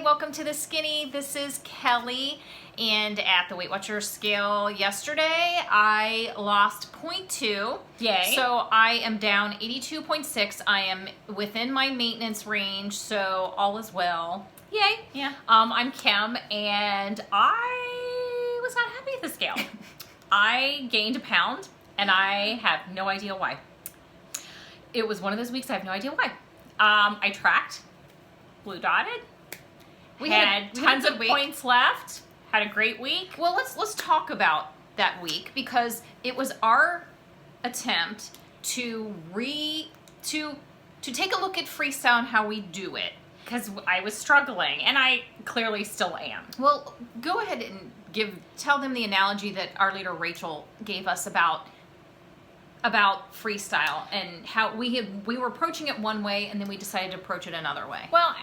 welcome to The Skinny. This is Kelly, and at the Weight Watcher scale yesterday, I lost 0.2. Yay. So I am down 82.6. I am within my maintenance range, so all is well. Yay. Yeah. I'm Kim, and I was not happy at the scale. I gained a pound, and I have no idea why. It was one of those weeks I have no idea why. I tracked, blue dotted. We had tons of points left. Had a great week. Well, let's talk about that week because it was our attempt to take a look at Freestyle and how we do it. Because I was struggling, and I clearly still am. Well, go ahead and tell them the analogy that our leader Rachel gave us about Freestyle and how we were approaching it one way and then we decided to approach it another way. Well,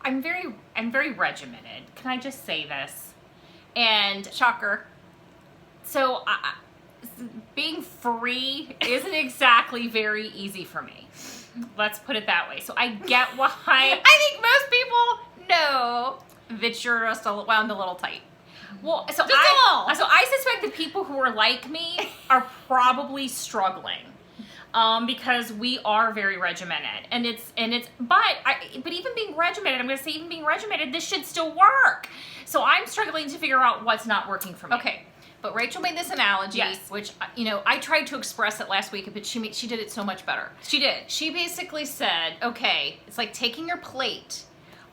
I'm very regimented. Can I just say this? And shocker. So being free isn't exactly very easy for me. Let's put it that way. So I get why. I think most people know that you're just wound a little tight. Well, So I suspect the people who are like me are probably struggling. Because we are very regimented, but even being regimented, I'm going to say even being regimented, this should still work. So I'm struggling to figure out what's not working for me. Okay, but Rachel made this analogy, Yes. which I tried to express it last week, but she did it so much better. She did. She basically said, okay, it's like taking your plate.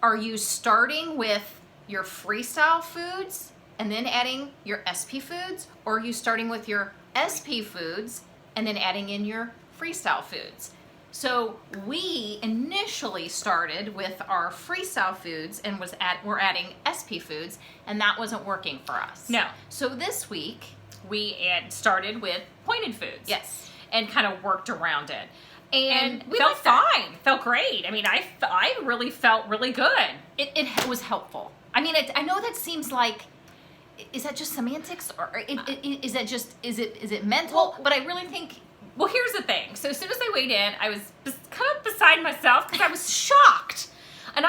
Are you starting with your Freestyle foods and then adding your SP foods, or are you starting with your SP foods and then adding in your Freestyle foods? So we initially started with our Freestyle foods and we're adding SP foods, and that wasn't working for us. No. So this week We started with pointed foods. Yes. And kind of worked around it. And we felt liked that. fine. Felt great. I mean, I really felt really good. It was helpful. I mean, I know that seems like, is that just semantics, or is it mental? Well, but I really think. Well, here's the thing. So as soon as I weighed in, I was kind of beside myself because I was shocked. And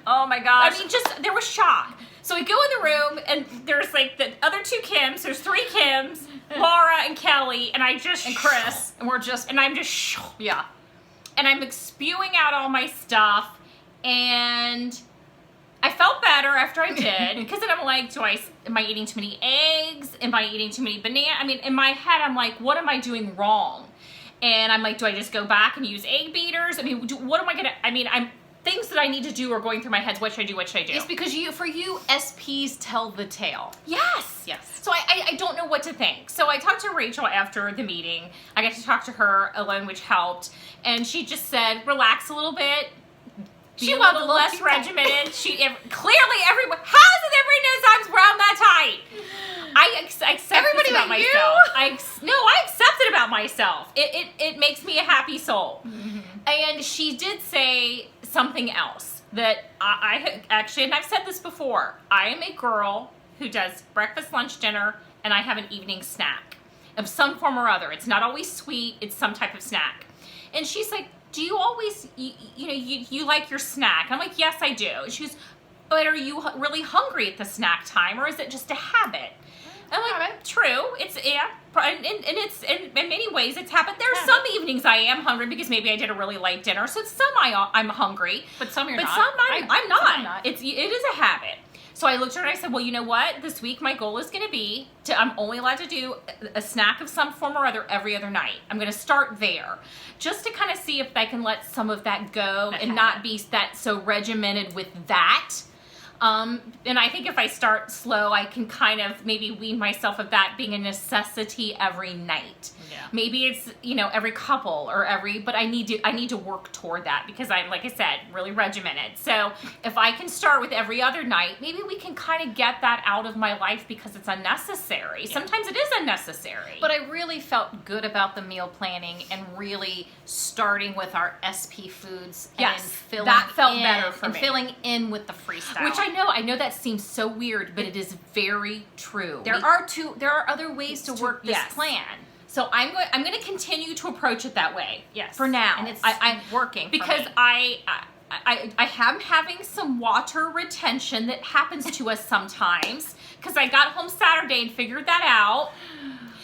Oh my gosh. I mean, there was shock. So we go in the room, and there's like the other two Kims. There's three Kims, Laura and Kelly, and and Chris, and I'm just shocked. yeah. And I'm spewing out all my stuff, and I felt better after I did, because then I'm like, am I eating too many eggs? Am I eating too many bananas? I mean, in my head, I'm like, what am I doing wrong? And I'm like, do I just go back and use egg beaters? I mean, what am I gonna, I mean, things that I need to do are going through my head. What should I do? What should I do? It's because for you, SPs tell the tale. Yes. Yes. So I don't know what to think. So I talked to Rachel after the meeting. I got to talk to her alone, which helped. And she just said, relax a little bit. Be a little less regimented. Clearly everyone, how does everybody knows I'm around that tight? I accept Everybody this about but you? myself. I accept it about myself. It makes me a happy soul. Mm-hmm. And she did say something else that I actually, and I've said this before, I am a girl who does breakfast, lunch, dinner, and I have an evening snack of some form or other. It's not always sweet. It's some type of snack. And she's like, do you always, you like your snack? I'm like, yes, I do. And she goes, but are you really hungry at the snack time, or is it just a habit? I'm like, true. It's, yeah. And it's, in many ways, it's habit. There's some evenings I am hungry because maybe I did a really light dinner. So some I'm hungry. But some you're but not. some I'm not. Some I'm not. It is a habit. So I looked at her and I said, well, you know what? This week my goal is going to be I'm only allowed to do a snack of some form or other every other night. I'm going to start there just to kind of see if I can let some of that go and not be that so regimented with that. And I think if I start slow, I can kind of maybe wean myself of that being a necessity every night. Yeah. Maybe it's, every couple or but I need to work toward that because I'm, like I said, really regimented. So if I can start with every other night, maybe we can kind of get that out of my life because it's unnecessary. Yeah. Sometimes it is unnecessary. But I really felt good about the meal planning and really starting with our SP foods. Yes, and filling that felt in, better for and me. filling in with the Freestyle. Which I know that seems so weird, but it is very true. There are other ways to work this plan. So I'm going to continue to approach it that way. Yes. For now. And I'm working because for me. I am having some water retention that happens to us sometimes because I got home Saturday and figured that out.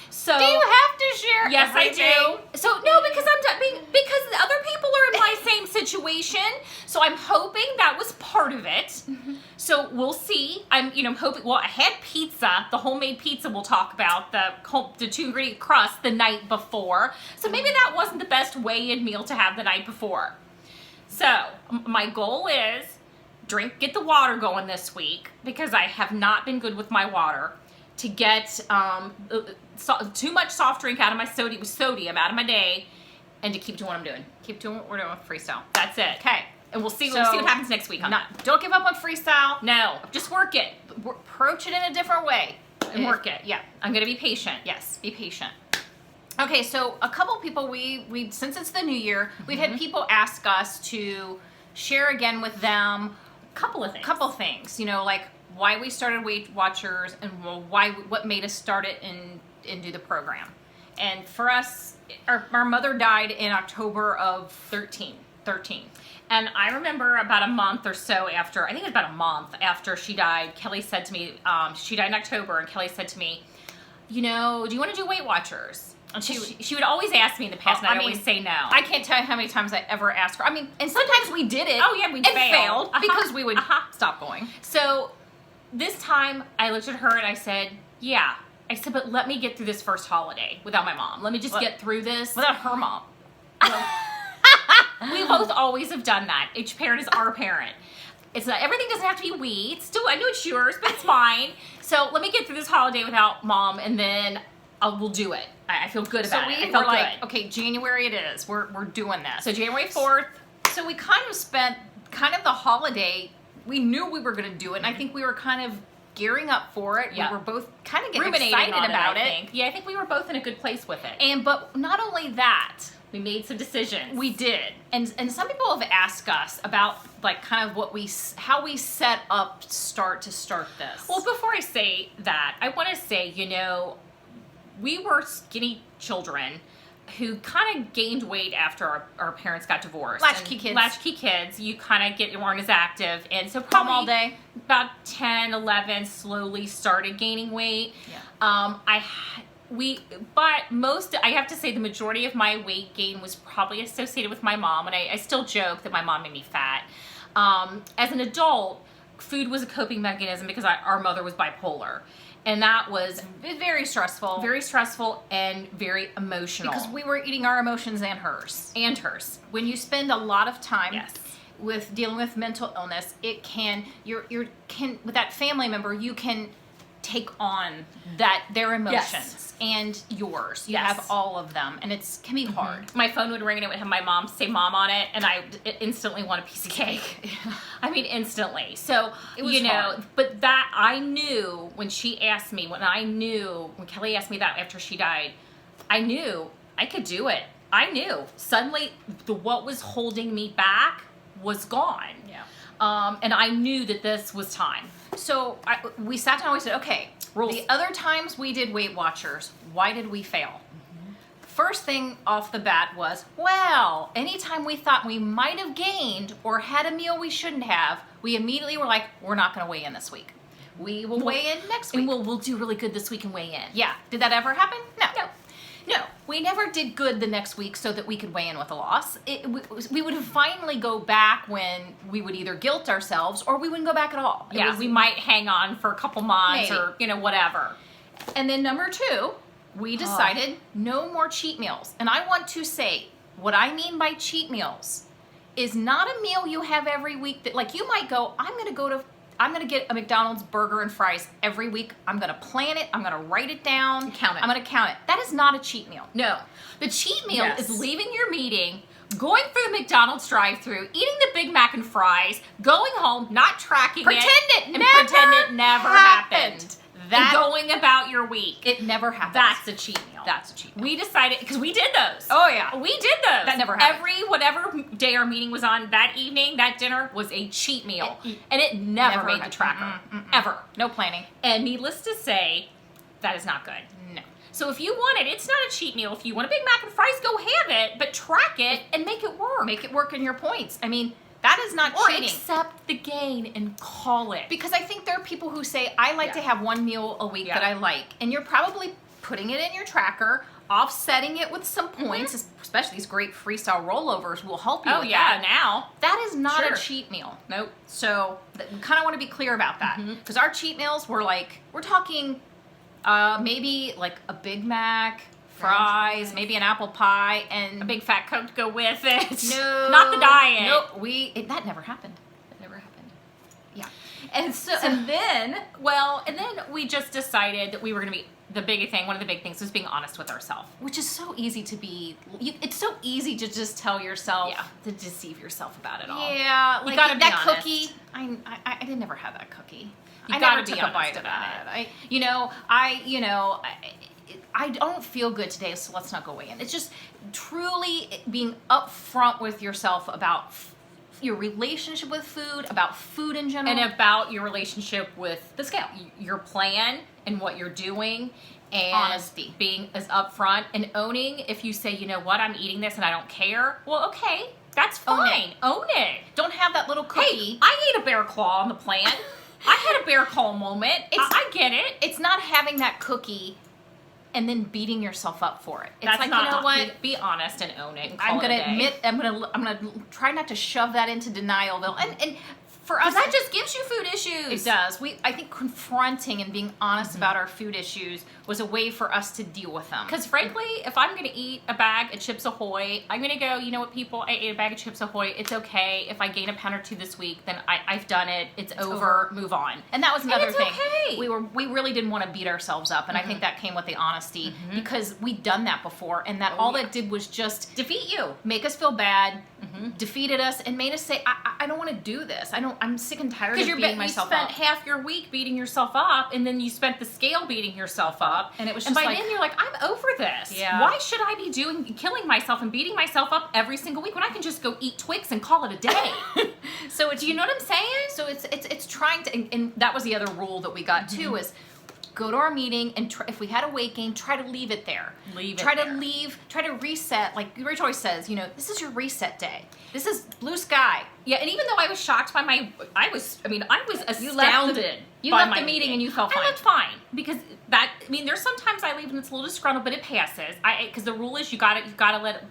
So do you have to share? Yes, everything? I do. So no, because because other people are in my same situation. So I'm hoping that was part of it. Mm-hmm. So we'll see. I'm hoping. Well, I had pizza, the homemade pizza. We'll talk about the 2-ingredient crust the night before. So maybe that wasn't the best weigh-in meal to have the night before. So my goal is get the water going this week because I have not been good with my water. To get too much soft drink out of my sodium out of my day, and to keep doing what I'm doing. Keep doing what we're doing with Freestyle. That's it. Okay. And we'll see So, what happens next week on that. Don't give up on Freestyle. No, just work it Approach it in a different way. and work it. Yeah. I'm gonna be patient. Yes, be patient. Okay, so a couple people we since it's the new year, we've had people ask us to share again with them Couple of things. like why we started Weight Watchers and what made us start it and do the program. And for us, our mother died in October of 13. And I remember about a month or so after, I think it was about a month after she died, Kelly said to me, she died in October, and Kelly said to me, do you want to do Weight Watchers? And she would always ask me in the past, and I'd always say no. I can't tell you how many times I ever asked her. I mean, and sometimes we did it. Oh, yeah, we failed because we would stop going. So this time I looked at her and I said, yeah. I said, but let me get through this first holiday without my mom. Let me just get through this. Without her mom. We both always have done that. Each parent is our parent. It's not, everything doesn't have to be we. It's still, I know it's yours, but it's mine. So let me get through this holiday without mom, and then we'll do it. I feel good about it. I felt like, good. okay, January it is. We're doing this. So January 4th. So we kind of spent the holiday. We knew we were going to do it, and I think we were kind of gearing up for it. Yeah. We were both kind of getting Ruminating excited on about I it. think. Yeah, I think we were both in a good place with it. But not only that, We made some decisions. we did, and some people have asked us about like kind of how we set up to start this. Well, before I say that, I want to say, we were skinny children who kind of gained weight after our parents got divorced. Latchkey kids. Latchkey kids. You kind of weren't as active. And so Home probably all day. about 10, 11 slowly started gaining weight. Yeah. I have to say the majority of my weight gain was probably associated with my mom. And I still joke that my mom made me fat. As an adult, food was a coping mechanism because our mother was bipolar. And that was very stressful. very stressful and very emotional. Because we were eating our emotions and hers. And hers. When you spend a lot of time Yes. with dealing with mental illness, it can with that family member, you can take on their emotions and yours. You Yes. have all of them, and it can be hard. My phone would ring and it would have my mom say mom on it, and I instantly want a piece of cake. I mean, instantly. So, It was hard. but that I knew when she asked me, when Kelly asked me that after she died, I knew I could do it. I knew. Suddenly, what was holding me back was gone. Yeah. And I knew that this was time. So we sat down and we said, okay, Rules. the other times we did Weight Watchers, why did we fail? First thing off the bat was, well, anytime we thought we might have gained or had a meal we shouldn't have, we immediately were like, we're not going to weigh in this week. We will weigh in next week. And we'll do really good this week and weigh in. Yeah. Did that ever happen? No. No. We never did good the next week so that we could weigh in with a loss. We would finally go back when we would either guilt ourselves or we wouldn't go back at all. We might hang on for a couple months Maybe. or whatever. And then number 2, we decided no more cheat meals. And I want to say, what I mean by cheat meals is not a meal you have every week that, like, you might go, I'm going to get a McDonald's burger and fries every week. I'm going to plan it. I'm going to write it down. Count it. I'm going to count it. That is not a cheat meal. No. The cheat meal Yes. is leaving your meeting, going through the McDonald's drive-thru, eating the Big Mac and fries, going home, not tracking Pretend it and never pretend it never happened. That- and going about your week. It never happens. That's a cheat meal. That's a cheat meal. We decided, because we did those. Oh, yeah. We did those. That never happened. Whatever day our meeting was on, that evening, that dinner was a cheat meal. And it never made the happened. tracker. Mm-mm. Ever. No planning. And needless to say, that is not good. No. So if you want it, it's not a cheat meal. If you want a Big Mac and fries, go have it, but track it and make it work. Make it work in your points. I mean, That is not Or cheating. accept the gain and call it. Because I think there are people who say, I like to have one meal a week that I like. And you're probably putting it in your tracker, offsetting it with some points, especially these great Freestyle rollovers will help you with that. Now. That is not Sure. a cheat meal. Nope. So we kind of want to be clear about that. Because our cheat meals were like, we're talking maybe like a Big Mac, fries, maybe an apple pie, and A big fat Coke to go with it. no, Not the diet. Nope, that never happened. That never happened. Yeah. And then we just decided that we were going to be one of the big things was being honest with ourselves. Which is so easy to be. It's so easy to just tell yourself. Yeah, to deceive yourself about it all. Yeah, like gotta be that honest. cookie. I didn't never have that cookie. You I gotta never be took a bite honest of about that. I don't feel good today, so let's not go weigh in. It's just truly being upfront with yourself about your relationship with food, about food in general, And about your relationship with the scale. your plan and what you're doing, and Honesty. being as upfront and owning. If you say, you know what, I'm eating this and I don't care, well, okay, that's fine. Own it. Don't have that little cookie. Hey, I ate a bear claw on the plan. I had a bear claw moment. I get it. It's not having that cookie and then beating yourself up for it. It's That's like, not, you know what? Be honest and own it. And I'm call gonna it a day. admit. I'm gonna try not to shove that into denial, though. And for us, That just gives you food issues. it does. I think confronting and being honest about our food issues was a way for us to deal with them. Because frankly, if I'm going to eat a bag of Chips Ahoy, I'm going to go, you know what, people, I ate a bag of Chips Ahoy. It's okay. If I gain a pound or two this week, then I've done it. It's over. Move on. And that was another it's thing. okay. We really didn't want to beat ourselves up, and I think that came with the honesty because we'd done that before, and that all that did was just Defeat you. make us feel bad, defeated us, and made us say, I don't want to do this. I'm sick and tired of Because beating you myself spent up. half your week beating yourself up, and then you spent the scale beating yourself up, And it was and just by like- then you're like, I'm over this. Yeah. Why should I be killing myself and beating myself up every single week when I can just go eat Twix and call it a day? So it's, Do you know what I'm saying? So it's trying to, and that was the other rule that we got too, is go to our meeting and if we had a weight gain, try to leave it there. Try to reset. Like Rachel always says, this is your reset day. This is blue sky. Yeah, and even though I was shocked by I was astounded. You left the meeting and you felt fine. I left fine because there's sometimes I leave and it's a little disgruntled, but it passes. Because the rule is you gotta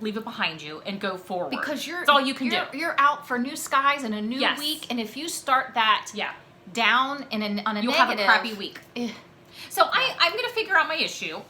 leave it behind you and go forward. Because that's all you can do. You're out for new skies and a new Yes. week, and if you start that down on a You'll negative, have a crappy week. eh, So I'm going to figure out my issue.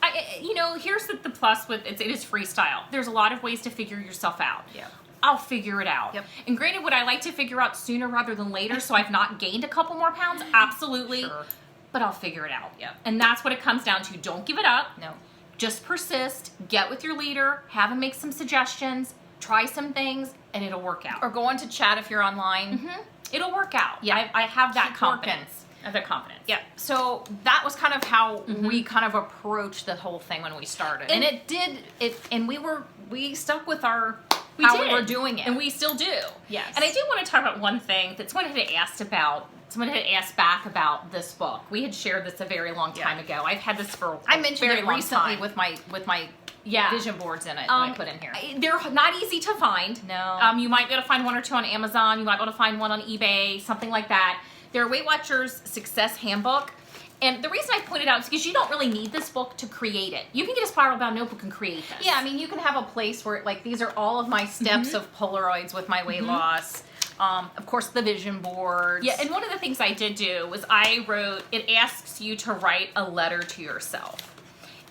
Here's the plus with it is freestyle. There's a lot of ways to figure yourself out. Yeah. I'll figure it out. Yep. And granted, would I like to figure out sooner rather than later so I've not gained a couple more pounds? Absolutely. Sure. But I'll figure it out. Yep. And that's what it comes down to. Don't give it up. No. Just persist. Get with your leader. Have him make some suggestions. Try some things, and it'll work out. Or go on to chat if you're online. It'll work out. Yeah. I have that Keep confidence. working. I have that confidence. Yeah. So that was kind of how we kind of approached the whole thing when we started. And it did it, and we stuck with our We were doing it. And we still do. Yes. And I do want to talk about one thing that someone had asked back about this book. We had shared this a very long time ago. I've had this for I mentioned very it long recently time. with my vision boards in it that I put in here. They're not easy to find. No. You might be able to find one or two on Amazon. You might be able to find one on eBay, something like that. They're Weight Watchers Success Handbook. And the reason I pointed out is because you don't really need this book to create it. You can get a spiral bound notebook and create this. Yeah, I mean, you can have a place where, like, these are all of my steps of Polaroids with my weight loss. Of course, the vision boards. Yeah, and one of the things I did do was it asks you to write a letter to yourself.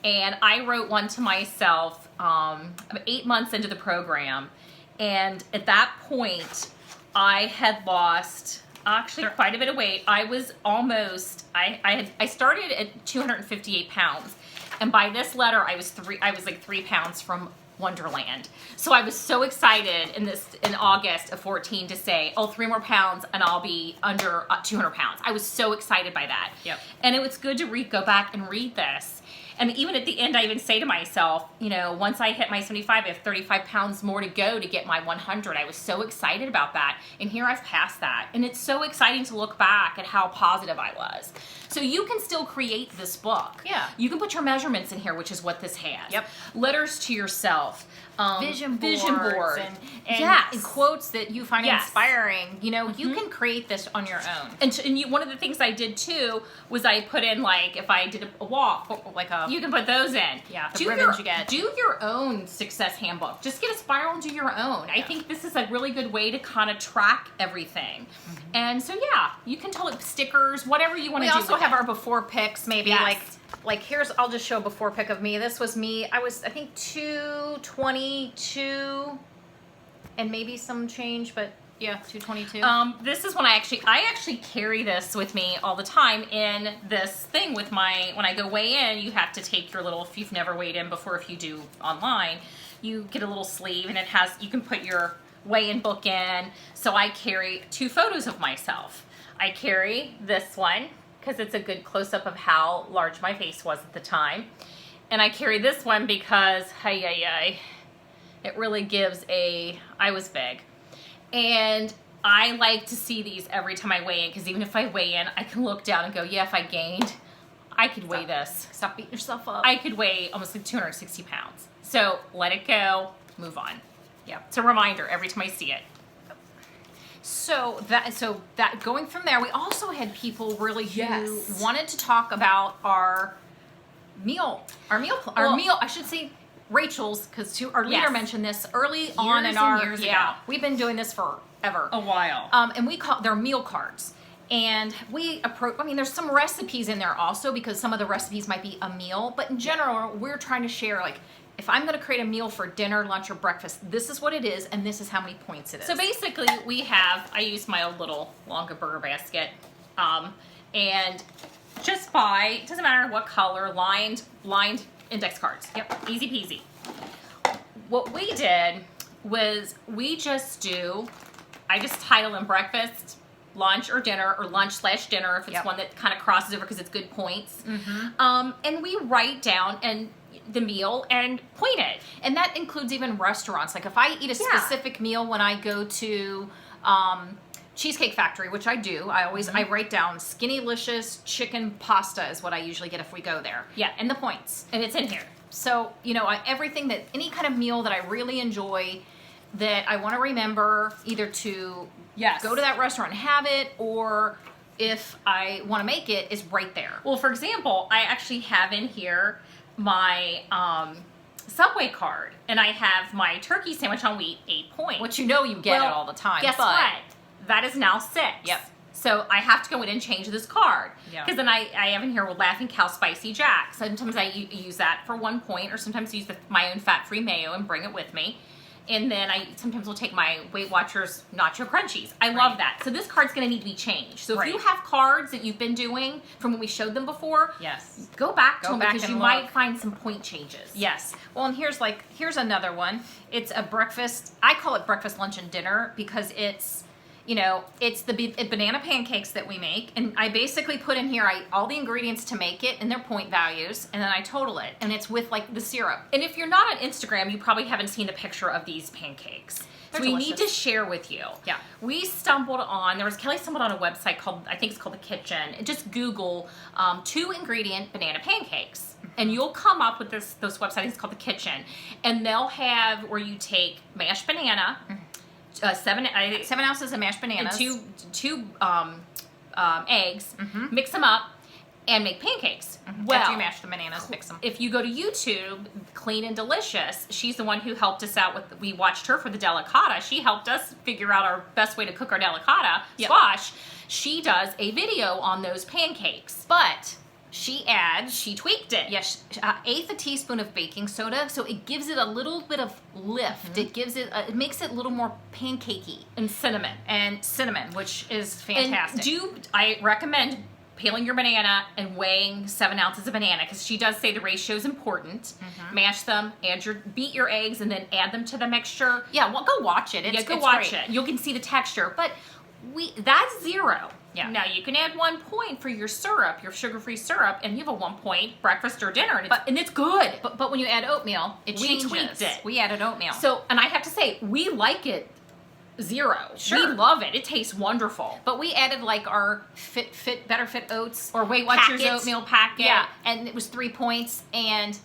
And I wrote one to myself 8 months into the program. And at that point, I had lost actually quite a bit of weight. I was almost, I started at 258 pounds. And by this letter, I was like 3 pounds from Wonderland. So I was so excited in August of 14 to say, 3 more pounds and I'll be under 200 pounds. I was so excited by that. Yep. And it was good to go back and read this. And even at the end, I even say to myself, once I hit my 75, I have 35 pounds more to go to get my 100. I was so excited about that. And here I've passed that. And it's so exciting to look back at how positive I was. So you can still create this book. Yeah. You can put your measurements in here, which is what this has. Yep. Letters to yourself. vision boards boards and and quotes that you find inspiring. You know, you can create this on your own. And one of the things I did too was I put in, like, if I did a walk, Like a, you can put those in. Yeah, the ribbons you get. Do your own success handbook. Just get a spiral and do your own. I think this is a really good way to kind of track everything. And so, yeah, you can tell it stickers, whatever you want to do. We also have our before pics, maybe Yes. like here's, I'll just show a before pic of me. This was me. I was, I think, 222 and maybe some change, but yeah, 222. This is when I actually carry this with me all the time in this thing with when I go weigh in, you have to take your little, if you've never weighed in before, if you do online, you get a little sleeve and you can put your weigh-in book in. So I carry 2 photos of myself. I carry this one because it's a good close-up of how large my face was at the time. And I carry this one because, it really gives I was big. And I like to see these every time I weigh in, because even if I weigh in, I can look down and go, yeah, if I gained, I could weigh this. Stop beating yourself up. I could weigh almost like 260 pounds. So let it go, move on. Yeah, it's a reminder every time I see it. So that going from there, we also had people really who wanted to talk about our meal. I should say Rachel's, because our leader mentioned this early on in our years ago. We've been doing this forever. A while. And we call they're meal cards. And we approach, I mean, there's some recipes in there also, because some of the recipes might be a meal, but in general, we're trying to share, like, if I'm going to create a meal for dinner, lunch, or breakfast, this is what it is, and this is how many points it is. So basically, I use my old little Longa burger basket, and just buy, it doesn't matter what color, lined index cards. Yep, easy peasy. What we did was I just title them breakfast, lunch, or dinner, or lunch/dinner if it's one that kind of crosses over because it's good points. And we write down the meal and point it. And that includes even restaurants. Like if I eat a specific meal when I go to Cheesecake Factory, which I do, I write down Skinnylicious chicken pasta is what I usually get if we go there. Yeah. And the points. And it's in here. So, everything any kind of meal that I really enjoy that I want to remember, either to go to that restaurant and have it, or if I want to make it, is right there. Well, for example, I actually have in here my Subway card, and I have my turkey sandwich on wheat, 8 points. Which you get it all the time. Guess what? That is now 6. Yep. So I have to go in and change this card. Yeah. Because then I have in here with Laughing Cow Spicy Jack. Sometimes I use that for 1 point, or sometimes use my own fat-free mayo and bring it with me. And then I sometimes will take my Weight Watchers Nacho Crunchies. I love that. So this card's going to need to be changed. So if you have cards that you've been doing from when we showed them before, go back to them, because you might find some point changes. Yes. Well, and here's another one. It's a breakfast. I call it breakfast, lunch, and dinner because it's the banana pancakes that we make, and I basically put in here all the ingredients to make it and their point values, and then I total it, and it's with like the syrup. And if you're not on Instagram, you probably haven't seen the picture of these pancakes. They're we delicious. need to share with you. Yeah. Kelly stumbled on a website called, I think it's called The Kitchen. Just Google 2 ingredient banana pancakes. And you'll come up with those websites. It's called The Kitchen. And they'll have where you take mashed banana, 7 ounces of mashed bananas, two eggs, mix them up, and make pancakes. Well, after you mash the bananas, mix them. If you go to YouTube, Clean and Delicious, she's the one who helped us out with. We watched her for the delicata. She helped us figure out our best way to cook our delicata squash. She does a video on those pancakes, but she tweaked it. Yes, 1/8 teaspoon of baking soda, so it gives it a little bit of lift. It gives it, it makes it a little more pancakey. And cinnamon, which is fantastic. And I recommend peeling your banana and weighing 7 ounces of banana, because she does say the ratio is important. Mash them, beat your eggs, and then add them to the mixture. Yeah, well, go watch it. Go watch it. You can see the texture, but that's 0. Yeah. Now you can add 1 point for your syrup, your sugar-free syrup, and you have a 1 point breakfast or dinner, and it's good. But when you add oatmeal, it changes. We tweaked it. We added oatmeal. So, and I have to say, we like it 0. Sure. We love it. It tastes wonderful. But we added like our Better Fit oats or Weight Watchers oatmeal packet. Yeah, and it was 3 points, and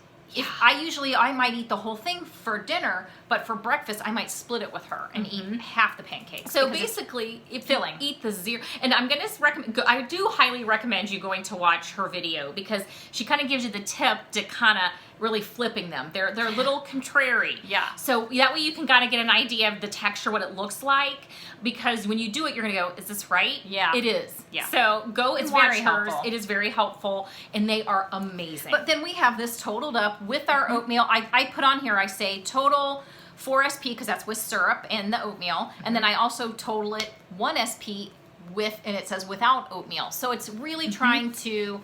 I might eat the whole thing for dinner, but for breakfast I might split it with her and eat half the pancakes. So basically, if you eat the zero, and I'm going to recommend, I do highly recommend you going to watch her video because she kind of gives you the tip to kind of really flipping them. They're a little contrary. Yeah. So that way you can kind of get an idea of the texture, what it looks like, because when you do it, you're going to go, is this right? Yeah. It is. Yeah. So go and It's watch very hers. helpful. It is very helpful, and they are amazing. But then we have this totaled up with our oatmeal. I put on here, I say total 4 SP because that's with syrup and the oatmeal. And then I also total it 1 SP with, and it says without oatmeal. So it's really trying to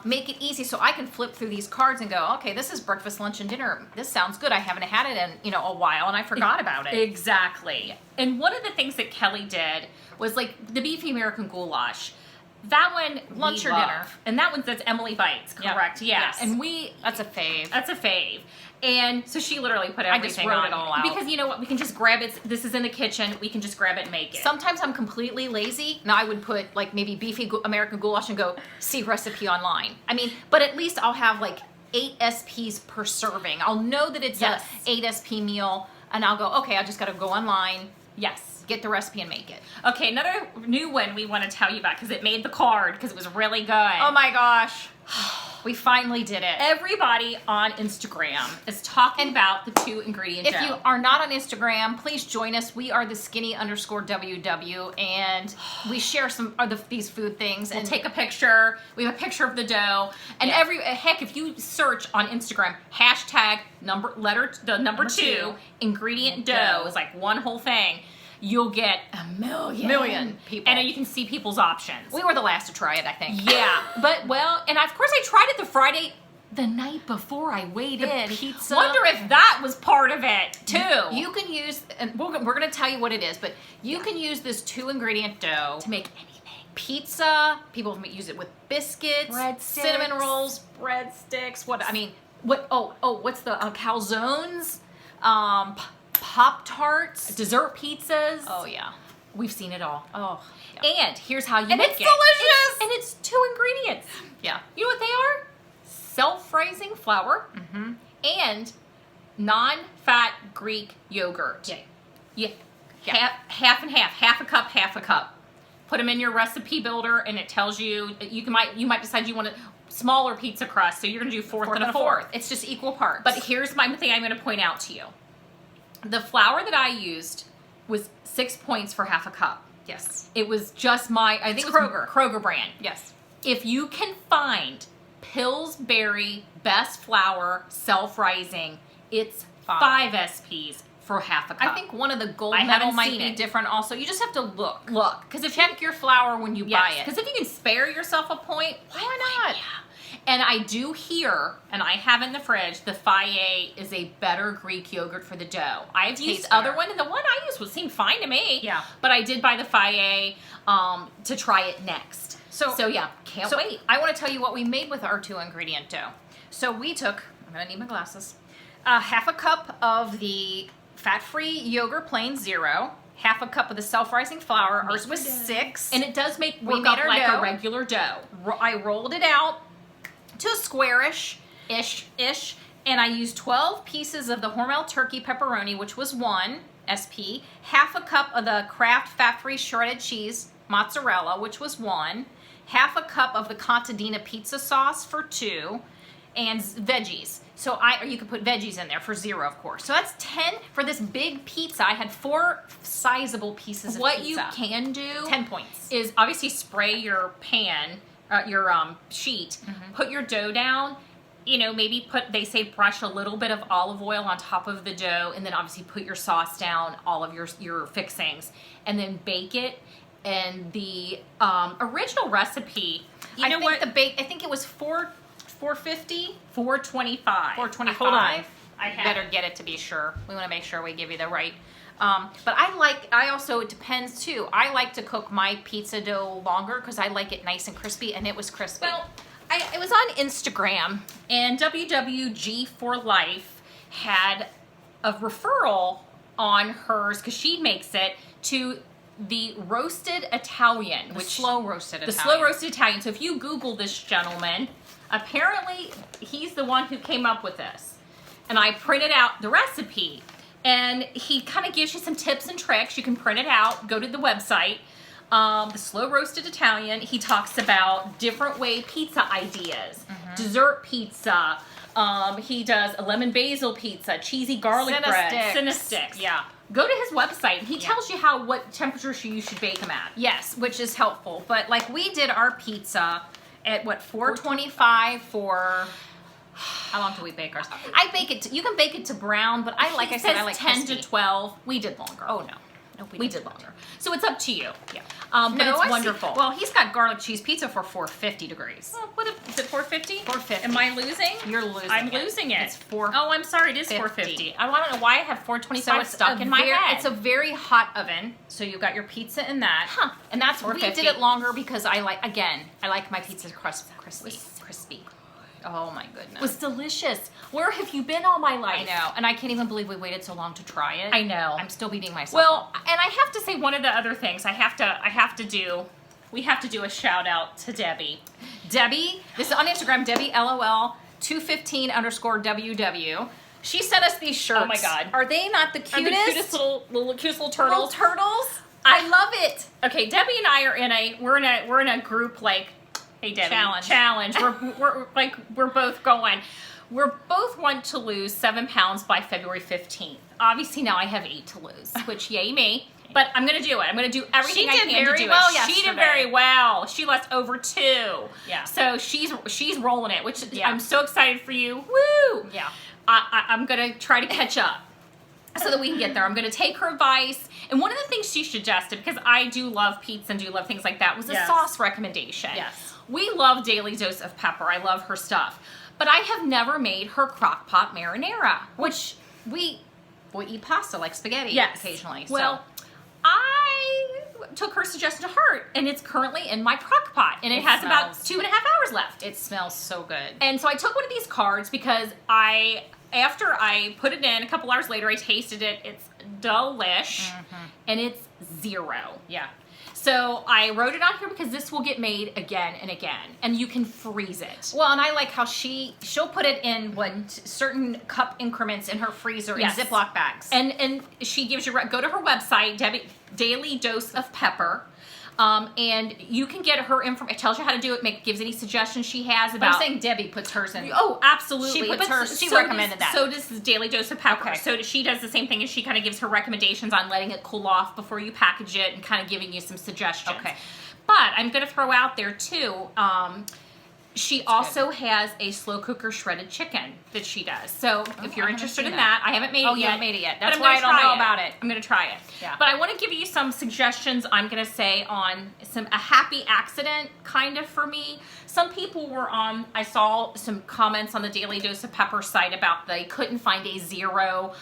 make it easy so I can flip through these cards and go, okay, this is breakfast, lunch, and dinner. This sounds good. I haven't had it in, a while, and I forgot about it. Exactly. And one of the things that Kelly did was like the beefy American goulash. That one, Lunch we or love. dinner. And that one's, that's Emily Bites, correct? Yep. Yeah. Yes. And That's a fave. that's a fave. And so she literally put I everything just wrote on it all out. because you know what? We can just grab it. This is in the kitchen. We can just grab it and make it. Sometimes I'm completely lazy. Now I would put like maybe beefy American goulash and go see recipe online. I mean, but at least I'll have like 8 SPs per serving. I'll know that it's Yes. a 8 SP meal, and I'll go, okay, I just got to go online, Yes. get the recipe, and make it. Okay, another new one we want to tell you about because it made the card because it was really good. Oh my gosh, we finally did it. Everybody on Instagram is talking about the 2-ingredient If dough. you are not on Instagram, please join us. We are the skinny_WW, and we share some of these food things. We'll And take a picture. We have a picture of the dough, and heck, if you search on Instagram hashtag number 2 ingredient dough is like one whole thing, you'll get a million people. and you can see people's options. we were the last to try it, I think. Yeah, but well, and of course I tried it the Friday. The night before I weighed in. pizza. Wonder if that was part of it too. You can use, and we're going to tell you what it is, but you can use this 2-ingredient dough to make anything. Pizza. People use it with biscuits, Breadsticks. cinnamon rolls, breadsticks. What's the calzones, Pop Tarts, Dessert pizzas. Oh yeah. We've seen it all. Oh yeah. And here's how you And make it's it. delicious! And it's 2 ingredients. Yeah. You know what they are? Self-rising flour and non-fat Greek yogurt. Yeah. Half and half a cup, half a cup. Put them in your recipe builder, and it tells you you might decide you want a smaller pizza crust, so you're going to do fourth and a fourth. It's just equal parts. But here's my thing I'm going to point out to you. The flour that I used was 6 points for half a cup. yes. It was just I think It's it was Kroger. Kroger brand. Yes. If you can find Pillsbury Best Flour Self-Rising, it's 5 SPs for half a cup. I think one of the gold I medal haven't might seen be it. different also. You just have to look. Look, because if Check your flour when you buy it. because if you can spare yourself a point, Why not? Yeah. And I do hear, and I have in the fridge, the Faye is a better Greek yogurt for the dough. I've used Tastes other better. one, and the one I used seemed fine to me. Yeah. But I did buy the Faye to try it next. So yeah, can't wait. I want to tell you what we made with our 2-ingredient dough. So we took, I'm going to need my glasses, half a cup of the fat-free yogurt plain 0, half a cup of the self-rising flour. Ours was 6. And it does We work made up our like dough. a regular dough. I rolled it out to a squarish, ish, and I used 12 pieces of the Hormel turkey pepperoni, which was 1 SP, half a cup of the Kraft fat-free shredded cheese mozzarella, which was 1, half a cup of the contadina pizza sauce for 2, and veggies. So you could put veggies in there for 0, of course. So that's 10 for this big pizza. I had 4 sizable pieces of What pizza. you can do 10 points. is obviously spray your pan, your sheet, put your dough down, maybe they say brush a little bit of olive oil on top of the dough, and then obviously put your sauce down, all of your fixings, and then bake it. And the original recipe, I think it was 450, 425. 425. Hold on. I have Better get it to be sure. We want to make sure we give you the right. But I also, it depends too. I like to cook my pizza dough longer because I like it nice and crispy, and it was crispy. Well, it was on Instagram, and WWG for Life had a referral on hers because she makes it to the roasted Italian, the slow roasted the slow roasted Italian. So if you Google this gentleman, Apparently, he's the one who came up with this. And I printed out the recipe. And he kind of gives you some tips and tricks. You can print it out, go to the website. The slow roasted Italian. He talks about different way pizza ideas, dessert pizza. He does a lemon basil pizza, cheesy garlic bread, Cinnasticks. Yeah. Go to his website. He tells you what temperature you should bake them at. Yes, which is helpful. But like we did our pizza at what 425 for. How long do we bake ours? I bake it. You can bake it to brown, but I like. I said I like 10 crispy. to 12. We did longer. Oh no. Nope, we did longer. So it's up to you. Yeah. But No, it's I see. wonderful. Well, he's got garlic cheese pizza for 450 degrees. Well, is it 450? 450. Am I losing? You're losing. I'm losing it. It's 4. Oh, I'm sorry. It is 450. I want to know why I have 425 stuck in my head. It's a very hot oven, so you've got your pizza in that. Huh. And that's we 450. did it longer because I like my pizza crispy. Oh my goodness. It was delicious. Where have you been all my life? I know, and I can't even believe we waited so long to try it. I know. I'm still beating myself. Well, and I have to say one of the other things we have to do a shout out to Debbie. Debbie, this is on Instagram, Debbie LOL 215 _WW. She sent us these shirts. Oh my God. Are they not the cutest? The cutest little turtles. Little turtles? I love it. Okay, Debbie and I are we're in a group like, hey Debbie, challenge. we're both going. We're both want to lose 7 pounds by February 15th. Obviously now I have 8 to lose, which yay me. But I'm gonna do it. I'm gonna do everything I can to do it. She did very well yesterday. She did very well. She lost over 2. Yeah. So she's rolling it, which Yeah. I'm so excited for you. Woo! Yeah. I'm gonna try to catch up so that we can get there. I'm gonna take her advice. And one of the things she suggested, because I do love pizza and do love things like that, was a sauce recommendation. Yes. We love Daily Dose of Pepper. I love her stuff. But I have never made her crock pot marinara, which we eat pasta like spaghetti occasionally. Well, I took her suggestion to heart, and it's currently in my crock pot, and it has about 2.5 hours left. It smells so good. And so I took one of these cards because after I put it in, a couple hours later, I tasted it. It's delish, and it's 0. Yeah. So I wrote it on here because this will get made again and again, and you can freeze it. Well, and I like how she'll put it in certain cup increments in her freezer in Ziploc bags. And she gives you, go to her website, Daily Dose of Pepper, and you can get her information. It tells you how to do it, gives any suggestions she has about. I'm saying Debbie puts hers in. Oh, absolutely. She recommended that. So does Daily Dose of Pepper. Okay. So she does the same thing, and she kind of gives her recommendations on letting it cool off before you package it and kind of giving you some suggestions. Okay. But I'm going to throw out there too. She also has a slow cooker shredded chicken that she does. So if you're interested in that, I haven't made it yet. You haven't made it yet. That's but why I don't know about it. I'm going to try it. Yeah. But I want to give you some suggestions, I'm going to say, on a happy accident kind of for me. Some people were on, I saw some comments on the Daily Dose of Pepper site about they couldn't find a 0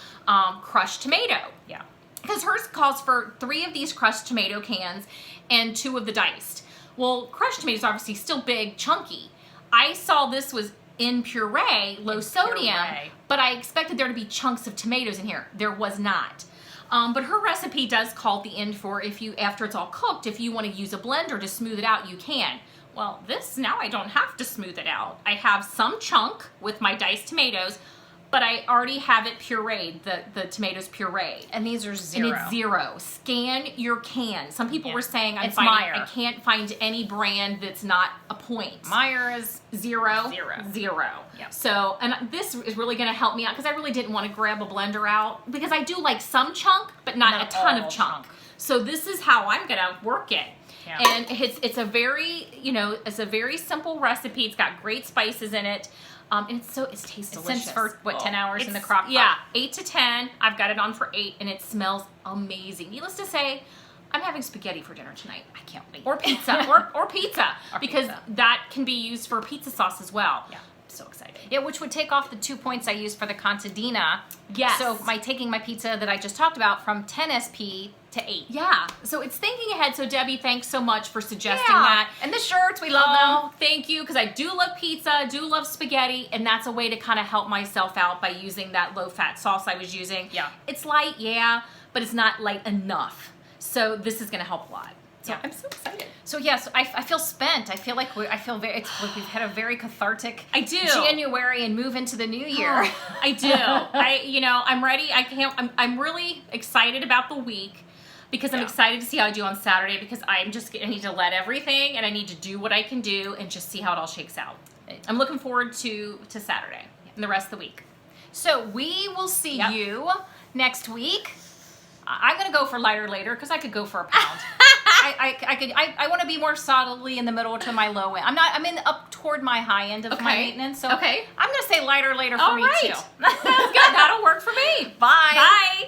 crushed tomato. Yeah. Because hers calls for 3 of these crushed tomato cans and 2 of the diced. Well, crushed tomatoes are obviously still big, chunky. I saw this was in puree, low sodium, but I expected there to be chunks of tomatoes in here. There was not. But her recipe does call at the end for after it's all cooked, if you want to use a blender to smooth it out, you can. Well, now I don't have to smooth it out. I have some chunk with my diced tomatoes, but I already have it pureed, the tomatoes pureed. And these are 0. And it's 0. Scan your can. Some people were saying It's Meyer. I can't find any brand that's not a point. Meyer is 0. 0. Yeah. So, and this is really going to help me out because I really didn't want to grab a blender out because I do like some chunk, but not a ton of chunk. So this is how I'm going to work it. Yeah. And it's a very simple recipe. It's got great spices in it. And it tastes delicious. Since for 10 hours in the crock pot? Yeah, 8 to 10. I've got it on for 8, and it smells amazing. Needless to say, I'm having spaghetti for dinner tonight. I can't wait. Or pizza, or pizza, because that can be used for pizza sauce as well. Yeah. So excited. Yeah, which would take off the 2 points I used for the contadina. Yes. So taking my pizza that I just talked about from 10 SP to 8. Yeah. So it's thinking ahead. So Debbie, thanks so much for suggesting that. And the shirts, we love them. Thank you, because I do love pizza, do love spaghetti, and that's a way to kind of help myself out by using that low-fat sauce I was using. Yeah. It's light, but it's not light enough. So this is going to help a lot. So I'm so excited. So yes, I feel spent. I feel like it's like we've had a very cathartic I do. January and move into the new year. I do. I'm ready. I'm really excited about the week because I'm excited to see how I do on Saturday because I need to let everything and I need to do what I can do and just see how it all shakes out. I'm looking forward to Saturday and the rest of the week. So we will see you next week. I'm gonna go for lighter later because I could go for a pound. I want to be more solidly in the middle to my low end. I'm in up toward my high end of my maintenance. So I'm gonna say lighter later for me too. Sounds good. That'll work for me. Bye. Bye.